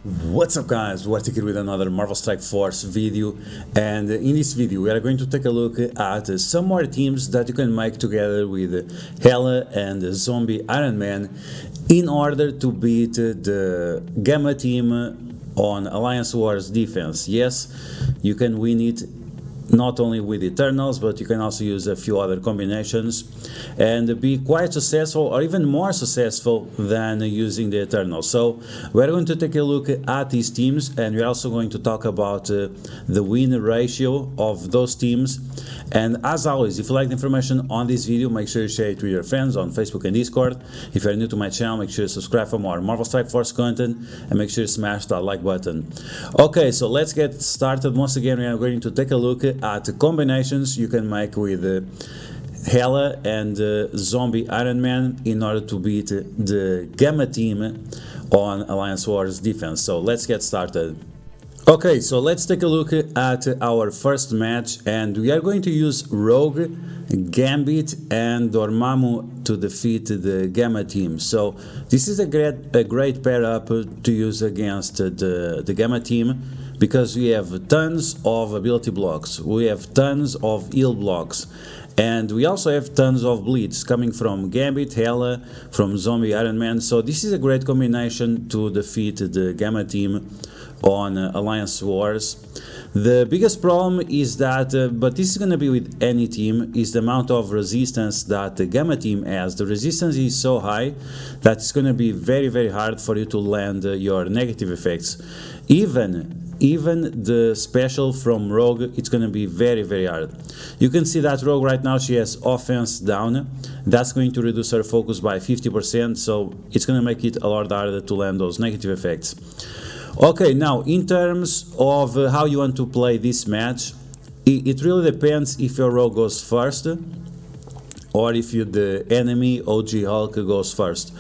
What's up guys, DuArktik here with another Marvel Strike Force video, and in this video we are going to take a look at some more teams that you can make together with Hela and Zombie Iron Man in order to beat the Gamma team on Alliance Wars defense. Yes, you can win it not only with Eternals, but you can also use a few other combinations and be quite successful, or even more successful than using the Eternals. So we're going to take a look at these teams, and we're also going to talk about the win ratio of those teams. And as always, if you like the information on this video, make sure you share it with your friends on Facebook and Discord. If you're new to my channel, make sure you subscribe for more Marvel Strike Force content, and make sure you smash that like button. Okay, so let's get started. Once again, we are going to take a look at the combinations you can make with Hela and Zombie Iron Man in order to beat the Gamma team on Alliance Wars defense. So let's get started. Okay, so let's take a look at our first match, and we are going to use Rogue, Gambit and Dormammu to defeat the Gamma team. So this is a great pair up to use against the Gamma team, because we have tons of ability blocks, we have tons of heal blocks, and we also have tons of bleeds coming from Gambit, Hela, from Zombie Iron Man. So this is a great combination to defeat the Gamma team on Alliance Wars. The biggest problem is that, but this is going to be with any team, is the amount of resistance that the Gamma team has. The resistance is so high that it's going to be very hard for you to land your negative effects. Even the special from Rogue, it's going to be very hard. You can see that Rogue right now, she has offense down. That's going to reduce her focus by 50%, so it's going to make it a lot harder to land those negative effects. Okay, now in terms of how you want to play this match, it really depends if your Rogue goes first or if the enemy OG Hulk goes first.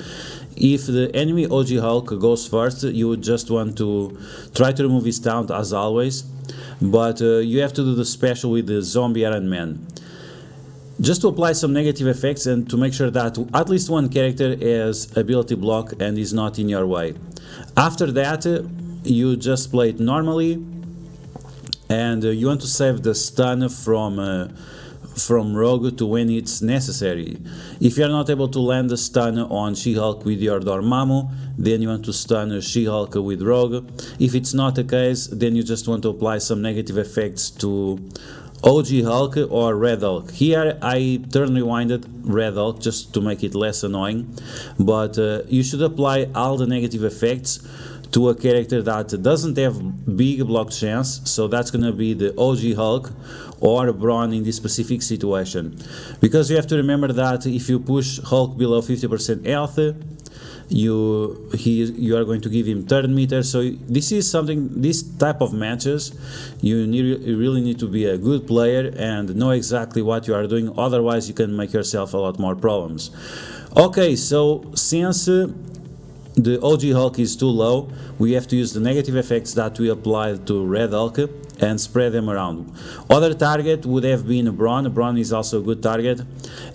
If the enemy OG Hulk goes first, you would just want to try to remove his taunt as always, but you have to do the special with the Zombie Iron Man, just to apply some negative effects and to make sure that at least one character has ability block and is not in your way. After that, you just play it normally, and you want to save the stun from Rogue to when it's necessary. If you are not able to land the stun on She-Hulk with your Dormammu, then you want to stun She-Hulk with Rogue. If it's not the case, then you just want to apply some negative effects to OG Hulk or Red Hulk. Here I turn rewinded Red Hulk just to make it less annoying, but you should apply all the negative effects to a character that doesn't have big block chance, so that's gonna be the OG Hulk or Brawn in this specific situation. Because you have to remember that if you push Hulk below 50% health, you are going to give him turn meter. So this is something, this type of matches, you really need to be a good player and know exactly what you are doing, otherwise you can make yourself a lot more problems. Okay, so since the OG Hulk is too low, we have to use the negative effects that we applied to Red Hulk and spread them around. Other target would have been Brawn. Brawn is also a good target,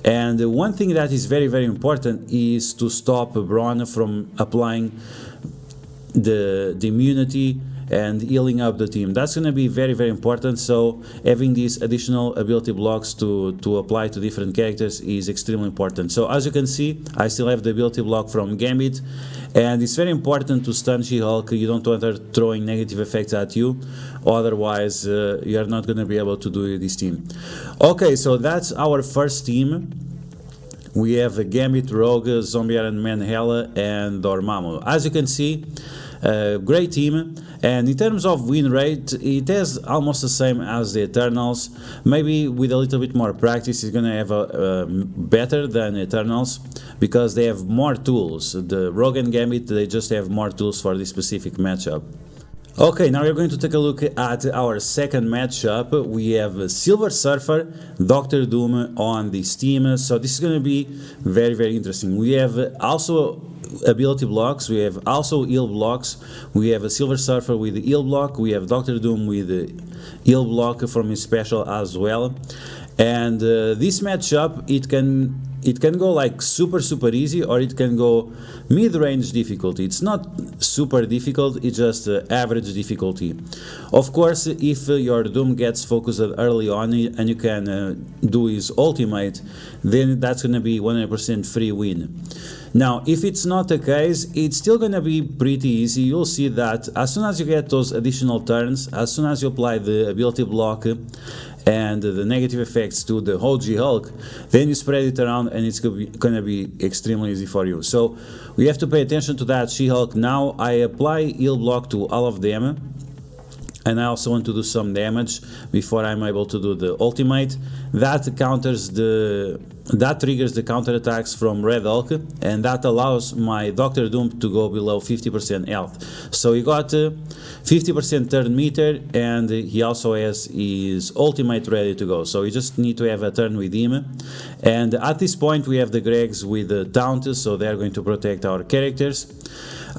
and one thing that is very important is to stop Brawn from applying the immunity and healing up the team. That's going to be very important, so having these additional ability blocks to apply to different characters is extremely important. So as you can see, I still have the ability block from Gambit, and it's very important to stun She-Hulk. You don't want her throwing negative effects at you, otherwise you are not going to be able to do this team. Okay, so that's our first team. We have Gambit, Rogue, Zombie Iron Man, Hela and Dormammu. As you can see, great team, and in terms of win rate, it is almost the same as the Eternals. Maybe with a little bit more practice, it's gonna have a better than Eternals, because they have more tools. The Rogue and Gambit, they just have more tools for this specific matchup. Okay, now we're going to take a look at our second matchup. We have Silver Surfer, Dr. Doom on this team, so this is going to be very interesting. We have also ability blocks, we have also heal blocks. We have a Silver Surfer with the heal block, we have Dr. Doom with the heal block from his special as well. And this matchup, it can it can go like super easy, or it can go mid-range difficulty. It's not super difficult, it's just average difficulty. Of course, if your Doom gets focused early on and you can do his ultimate, then that's gonna be 100% free win. Now, if it's not the case, it's still gonna be pretty easy. You'll see that as soon as you get those additional turns, as soon as you apply the ability block and the negative effects to the OG Hulk, then you spread it around and it's gonna be extremely easy for you. So we have to pay attention to that She-Hulk. Now I apply heal block to all of them, and I also want to do some damage before I'm able to do the ultimate. That triggers the counter attacks from Red Hulk, and that allows my Doctor Doom to go below 50% health. So he got 50% turn meter, and he also has his ultimate ready to go. So we just need to have a turn with him. And at this point we have the Gregs with the taunt, so they're going to protect our characters.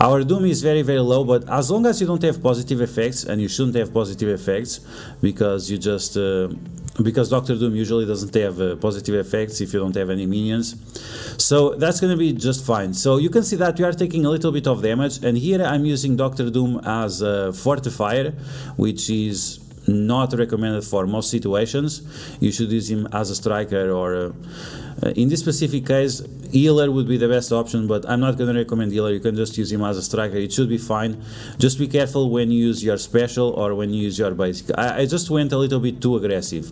Our Doom is very low, but as long as you don't have positive effects, and you shouldn't have positive effects because you just because Doctor Doom usually doesn't have positive effects if you don't have any minions, so that's gonna be just fine. So you can see that we are taking a little bit of damage, and here I'm using Doctor Doom as a fortifier, which is not recommended for most situations. You should use him as a striker, or in this specific case healer would be the best option, but I'm not going to recommend healer. You can just use him as a striker, it should be fine. Just be careful when you use your special or when you use your basic. I just went a little bit too aggressive.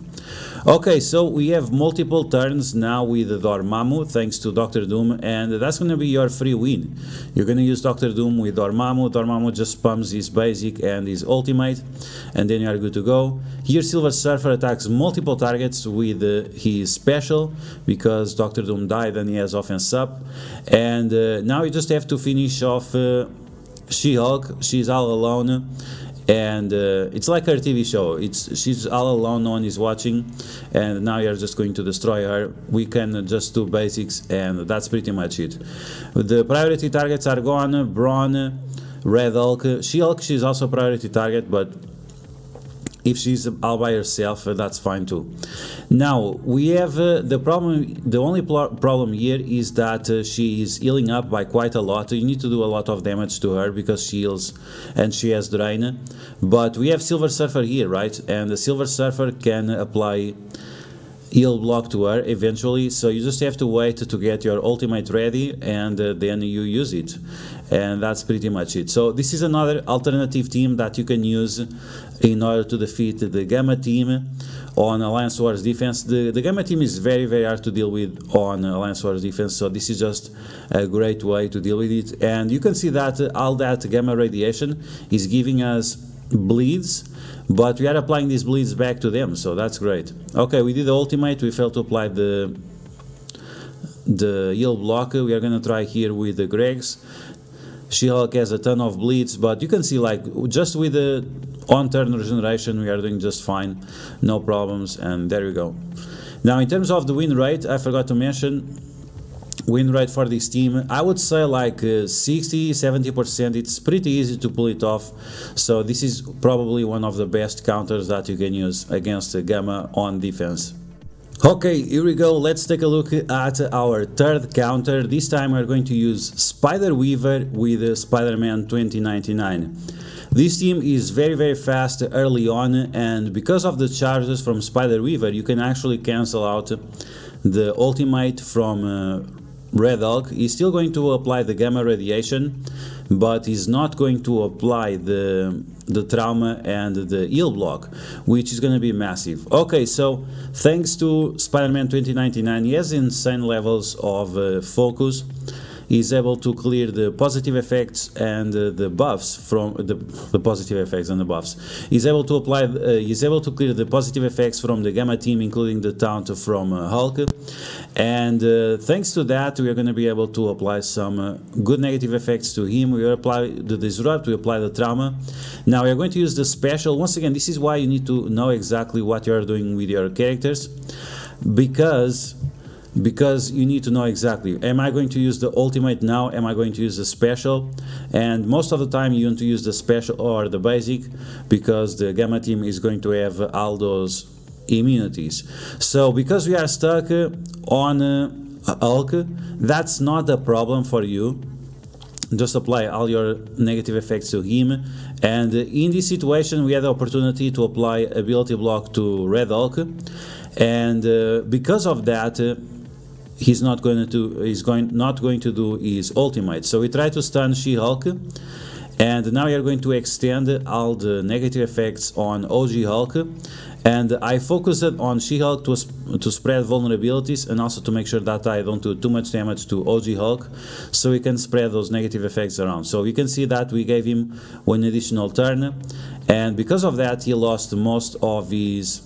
Okay, so we have multiple turns now with Dormammu thanks to Doctor Doom, and that's going to be your free win. You're going to use Doctor Doom with Dormammu. Dormammu just spams his basic and his ultimate, and then you are good to go. Here Silver Surfer attacks multiple targets with his special because Doctor Doom died and he has offense up. And now you just have to finish off She-Hulk. She's all alone, and it's like her TV show. She's all alone, no one is watching, and now you're just going to destroy her. We can just do basics, and that's pretty much it. The priority targets are gone. Brawn, Red Hulk, She-Hulk, she's also a priority target, but if she's all by herself, that's fine too. Now we have the problem. The only problem here is that she is healing up by quite a lot. You need to do a lot of damage to her because she heals and she has drain. But we have Silver Surfer here, right? And the Silver Surfer can apply heal block to her eventually, so you just have to wait to get your ultimate ready, and then you use it, and that's pretty much it. So this is another alternative team that you can use in order to defeat the Gamma team on Alliance Wars defense. The Gamma team is very hard to deal with on Alliance Wars defense, so this is just a great way to deal with it. And you can see that all that gamma radiation is giving us bleeds, but we are applying these bleeds back to them, so that's great. Okay, we did the ultimate, we failed to apply the heal block. We are gonna try here with the Gregs. She-Hulk has a ton of bleeds, but you can see, like, just with the on-turn regeneration we are doing just fine, no problems, and there we go. Now in terms of the win rate, I forgot to mention win rate for this team. I would say like 60-70%. It's pretty easy to pull it off, so this is probably one of the best counters that you can use against the Gamma on defense. Okay, here we go. Let's take a look at our third counter. This time we're going to use Spider-Weaver with SpiderMan 2099. This team is very fast early on, and because of the charges from Spider-Weaver, you can actually cancel out the ultimate from Red Hulk. He's still going to apply the gamma radiation, but he's not going to apply the trauma and the heal block, which is going to be massive. Okay, so thanks to SpiderMan 2099, he has insane levels of focus. He's able to clear the positive effects and the buffs from the positive effects and the buffs. He's able to apply. He's able to clear the positive effects from the Gamma team, including the taunt from Hulk. And thanks to that, we are going to be able to apply some good negative effects to him. We apply the disrupt. We apply the trauma. Now we are going to use the special. Once again, this is why you need to know exactly what you are doing with your characters, because you need to know exactly, am I going to use the ultimate now, am I going to use the special? And most of the time you want to use the special or the basic, because the Gamma team is going to have all those immunities. So because we are stuck on Hulk, that's not a problem for you. Just apply all your negative effects to him, and in this situation we had the opportunity to apply ability block to Red Hulk, and because of that he's not going to do his ultimate. So we try to stun She-Hulk, and now we are going to extend all the negative effects on OG Hulk, and I focused on She-Hulk to spread vulnerabilities and also to make sure that I don't do too much damage to OG Hulk, so we can spread those negative effects around. So you can see that we gave him one additional turn, and because of that he lost most of his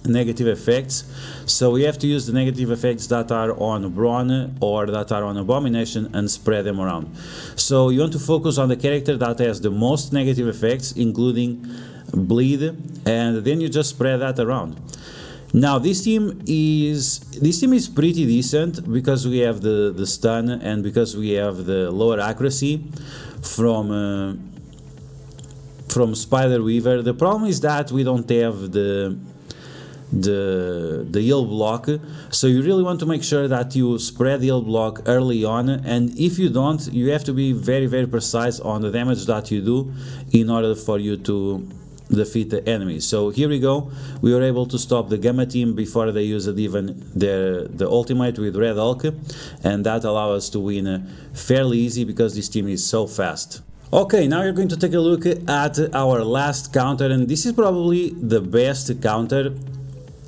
negative effects. So we have to use the negative effects that are on Brawn or that are on Abomination and spread them around. So you want to focus on the character that has the most negative effects, including bleed, and then you just spread that around. Now this team is pretty decent because we have the stun and because we have the lower accuracy from Spider Weaver. The problem is that we don't have the heal block, so you really want to make sure that you spread the heal block early on, and if you don't, you have to be very precise on the damage that you do in order for you to defeat the enemy. So here we go, we were able to stop the Gamma team before they used even the ultimate with Red Hulk, and that allowed us to win fairly easy because this team is so fast. Okay, now you're going to take a look at our last counter, and this is probably the best counter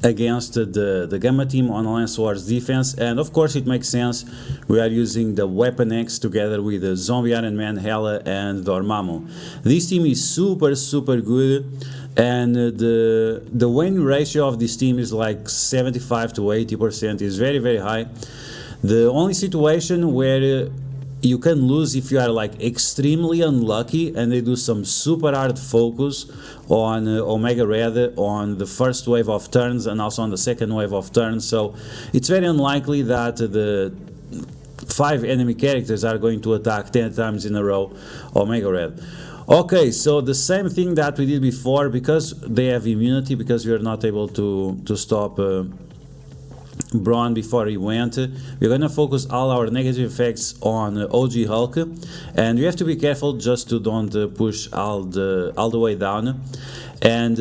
against the Gamma team on Alliance Wars defense, and of course it makes sense. We are using the Weapon X together with the Zombie Iron Man, Hela, and Dormammu. This team is super good, and the win ratio of this team is like 75 to 80%. Is very high. The only situation where you can lose if you are like extremely unlucky and they do some super hard focus on Omega Red on the first wave of turns and also on the second wave of turns. So it's very unlikely that the 5 enemy characters are going to attack 10 times in a row Omega Red. Okay, so the same thing that we did before, because they have immunity, because we are not able to stop Brawn before he went, we're gonna focus all our negative effects on OG Hulk, and you have to be careful just to don't push all the way down. And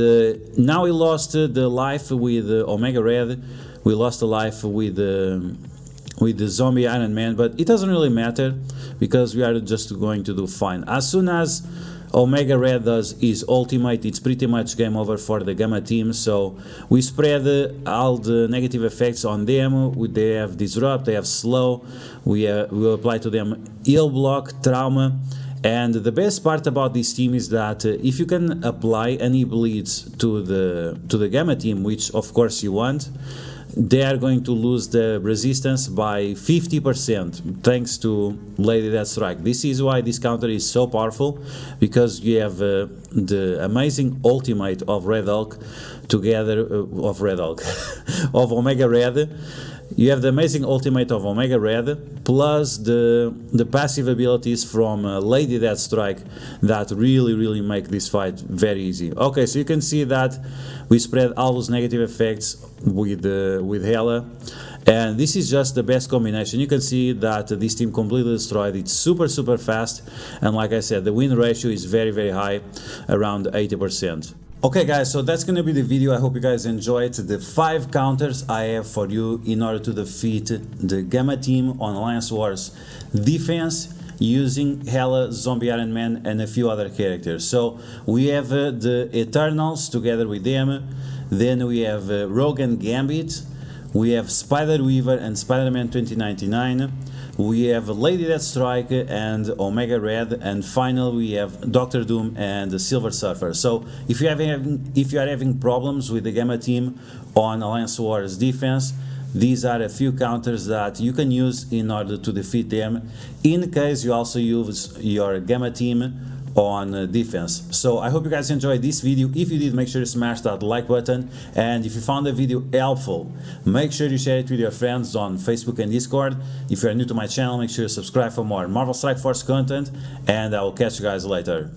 now we lost the life with Omega Red, we lost the life with the Zombie Iron Man, but it doesn't really matter because we are just going to do fine. As soon as Omega Red does his ultimate, it's pretty much game over for the Gamma team. So we spread all the negative effects on them. They have Disrupt, they have Slow, we will apply to them Heal Block, Trauma, and the best part about this team is that if you can apply any bleeds to the Gamma team, which of course you want, they are going to lose the resistance by 50% thanks to Lady Deathstrike. This is why this counter is so powerful, because you have the amazing ultimate of Red Hulk together of Omega Red. You have the amazing ultimate of Omega Red plus the passive abilities from Lady Deathstrike that really make this fight very easy. Okay, so you can see that we spread all those negative effects with Hela, and this is just the best combination. You can see that this team completely destroyed. It's super fast, and like I said, the win ratio is very high, around 80%. Okay guys, so that's gonna be the video. I hope you guys enjoyed the 5 counters I have for you in order to defeat the Gamma team on Alliance Wars defense using Hela, Zombie Iron Man, and a few other characters. So we have the Eternals together with them, then we have Rogue and Gambit, we have Spider Weaver and SpiderMan 2099, we have Lady Deathstrike and Omega Red, and finally we have Doctor Doom and the Silver Surfer. So if you are having problems with the Gamma team on Alliance Wars defense, these are a few counters that you can use in order to defeat them, in case you also use your Gamma team on defense. So I hope you guys enjoyed this video. If you did, make sure to smash that like button, and if you found the video helpful, make sure you share it with your friends on Facebook and Discord. If you are new to my channel, make sure to subscribe for more Marvel Strike Force content, and I will catch you guys later.